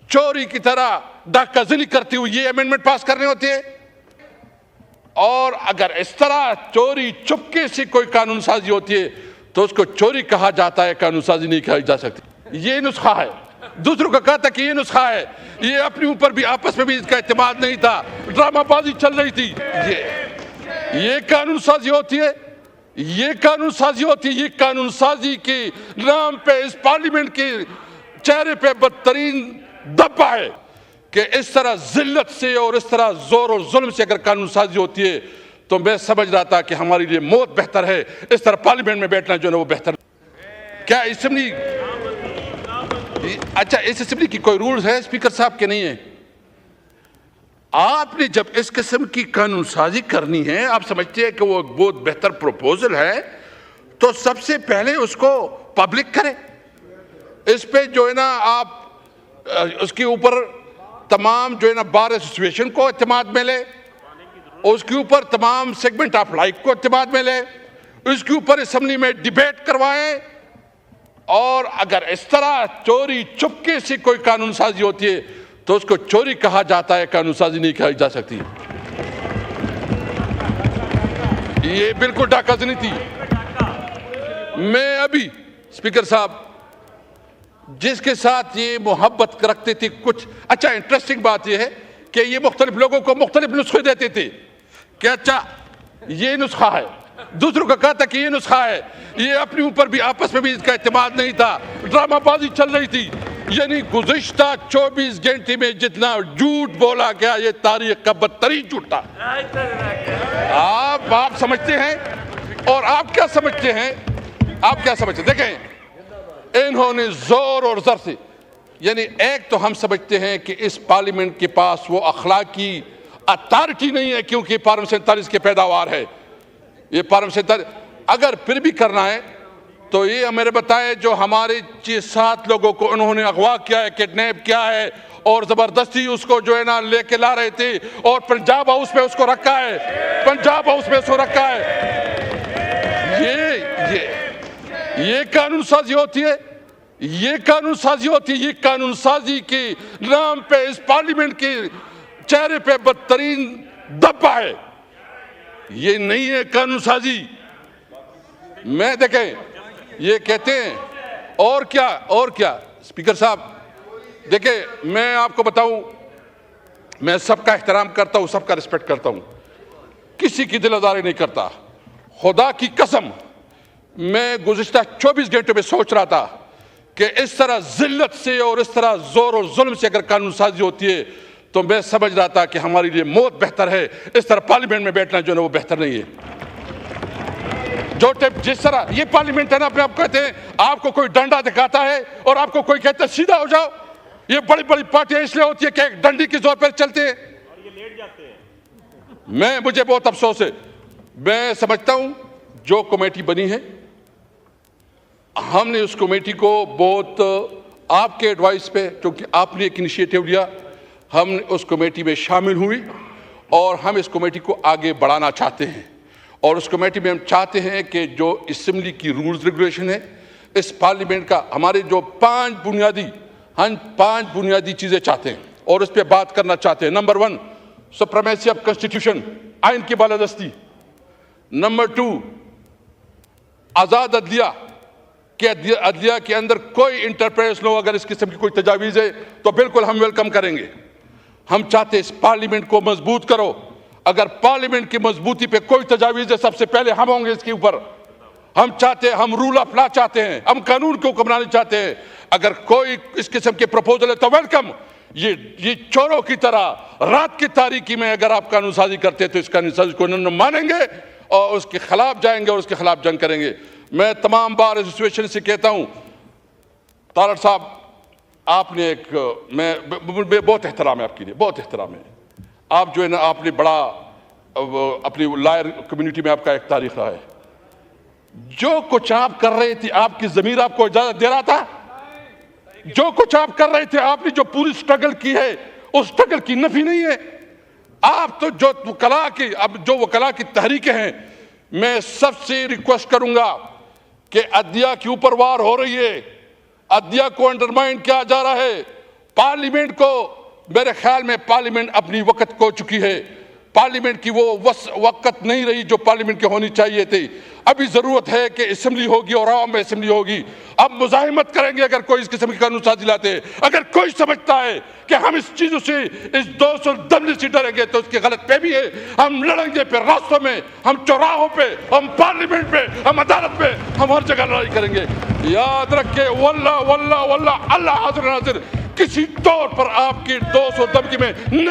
चोरी की तरह डाकाज़नी करती हुई ये अमेंडमेंट पास करने होते हैं। और अगर इस तरह चोरी चुपके से कोई कानून साजी होती है तो उसको चोरी कहा जाता है, कानून साजी नहीं कही जा सकती। ये नुस्खा है, दूसरों का कहता कि ये नुस्खा है, ये अपने ऊपर भी आपस में भी इसका इत्तेमाद नहीं था, ड्रामाबाजी चल रही थी। ये कानून साजी होती है, ये कानून साजी होती है। ये कानून साजी के नाम पे इस पार्लियामेंट के चेहरे पे बदतरीन धब्बा है कि इस तरह जिल्लत से और इस तरह जोर और जुल्म से अगर कानून साजी होती है तो मैं समझ रहा था कि हमारे लिए मौत बेहतर है, इस तरह पार्लियामेंट में बैठना जो है वो बेहतर। क्या असेंबली, अच्छा इस असेंबली की कोई रूल्स है स्पीकर साहब के? नहीं है। आपने जब इस किस्म की कानून साजी करनी है, आप समझते हैं कि वो बहुत बेहतर प्रपोजल है, तो सबसे पहले उसको पब्लिक करें। इस पे जो है ना आप उसके ऊपर तमाम जो है ना बार एसोसिएशन को इत्तेमाद में ले, उसके ऊपर तमाम सेगमेंट ऑफ लाइफ को इत्तेमाद में ले, उसके ऊपर असेंबली में डिबेट करवाएं। और अगर इस तरह चोरी चुपके से कोई कानून साजी होती है तो उसको चोरी कहा जाता है, कानून साजी नहीं कही जा सकती। ये बिल्कुल डाकाज़नी थी। मैं अभी स्पीकर साहब जिसके साथ ये मोहब्बत रखते थे कुछ, अच्छा इंटरेस्टिंग बात यह है कि ये मुख्तलिफ लोगों को मुख्तलिफ नुस्खे देते थे कि अच्छा ये नुस्खा है, दूसरों का कहता कि ये नुस्खा है, ये अपने ऊपर भी आपस में भी इसका इत्तेमाद नहीं था, ड्रामाबाजी चल रही थी। यानी गुज़िश्ता 24 घंटे में जितना झूठ बोला गया ये तारीख का बदतरीन झूठ था। आप समझते हैं और आप क्या समझते हैं, आप क्या समझते हैं? देखें इन्होंने जोर और जर से, यानी एक तो हम समझते हैं कि इस पार्लियामेंट के पास वो अखलाकी अथॉरिटी नहीं है क्योंकि पार्लियामेंट 47 की पैदावार है। ये पार्लियामेंट 47 अगर फिर भी करना है तो ये मेरे बताए जो हमारे 6-7 लोगों को उन्होंने अगवा किया है, किडनैप किया है और जबरदस्ती उसको जो है ना लेके ला रहे थे और पंजाब हाउस में उसको रखा है, पंजाब हाउस में उसको रखा है। ये कानून साजी होती है, ये कानून साजी होती है। ये कानून साजी के नाम पे इस पार्लियामेंट के चेहरे पे बदतरीन धब्बा है। ये नहीं है कानून साजी। मैं देखें ये कहते हैं और क्या स्पीकर साहब देखें, मैं आपको बताऊं, मैं सबका एहतराम करता हूं, सबका रिस्पेक्ट करता हूं, किसी की दिल आज़ारी नहीं करता। खुदा की कसम मैं गुज़िश्ता 24 घंटों में सोच रहा था कि इस तरह जिल्लत से और इस तरह जोर और जुल्म से अगर कानून साजी होती है तो मैं समझ रहा था कि हमारे लिए मौत बेहतर है, इस तरह पार्लियामेंट में बैठना जो है वो बेहतर नहीं है। जो जिस तरह ये पार्लियामेंट है ना, अपने आप कहते हैं आपको कोई डंडा दिखाता है और आपको कोई कहता है सीधा हो जाओ। ये बड़ी बड़ी पार्टियां इसलिए होती है कि एक डंडी के जोर पर चलते हैं और ये लेट जाते हैं। मुझे बहुत अफसोस है। मैं समझता हूं जो कमेटी बनी है, हमने उस कमेटी को बहुत आपके एडवाइस पे, क्योंकि आपने एक इनिशिएटिव लिया, हम उस कमेटी में शामिल हुई और हम इस कमेटी को आगे बढ़ाना चाहते हैं। और उस कमेटी में हम चाहते हैं कि जो असेंबली की रूल्स रेगुलेशन है, इस पार्लियामेंट का हमारे जो 5 बुनियादी चीज़ें चाहते हैं और उस पर बात करना चाहते हैं। नंबर 1 सुप्रीमेसी ऑफ कॉन्स्टिट्यूशन, आइन की बालादस्ती। नंबर 2 आज़ाद अदलिया कि अदलिया के अंदर कोई इंटरप्रेस नो, अगर इस किस्म की कोई तजावीज़ है तो बिल्कुल हम वेलकम करेंगे। हम चाहते हैं इस पार्लियामेंट को मजबूत करो। अगर पार्लियामेंट की मजबूती पे कोई तजावीज़ है सबसे पहले हम होंगे इसके ऊपर। हम चाहते हैं, हम रूल ऑफ लॉ चाहते हैं, हम कानून को हुक्मरानी चाहते हैं। अगर कोई इस किस्म के प्रपोजल है तो वेलकम। ये चोरों की तरह रात की तारीकी में अगर आप कानून साजी करते हैं तो इस कानून साजी को न मानेंगे और उसके खिलाफ जाएंगे और उसके खिलाफ जंग करेंगे। मैं तमाम बार एसोसिएशन से कहता हूं, तारड़ साहब आपने एक मैं बहुत एहतराम है आपके लिए, बहुत एहतराम है। आप जो है ना, आपने बड़ा अपनी लायर कम्युनिटी में आपका एक तारीख रहा है। जो कुछ आप कर रहे थे, आपकी ज़मीर आपको इजाज़त दे रहा था। जो कुछ आप कर रहे थे, आपने जो पूरी स्ट्रगल की है उस स्ट्रगल की नफी नहीं है। आप तो जो वकला की तहरीकें हैं, मैं सबसे रिक्वेस्ट करूंगा कि अदलिया के ऊपर वार हो रही है, अदलिया को अंडरमाइन किया जा रहा है, पार्लियामेंट को, मेरे ख्याल में पार्लियामेंट अपनी वक्त खो चुकी है। पार्लियामेंट की वो वक्त नहीं रही जो पार्लियामेंट की होनी चाहिए थी। अभी जरूरत है कि असेंबली होगी और आवाम में असेंबली होगी। अब मुजाहिमत करेंगे अगर कोई इस किस्म की कानून साजी लाते हैं। अगर कोई समझता है कि हम इस चीजों से, इस 210 से डरेंगे तो उसकी गलत फहमी है। हम लड़ेंगे फिर रास्तों में, हम चौराहों पे, हम पार्लियामेंट पे, हम अदालत में, हम हर जगह लड़ाई करेंगे। याद रखे, वल्लाह वल्लाह वल्लाह अल्लाह हाजिर नाजिर, किसी तौर पर आपकी 200 धमकी में नहीं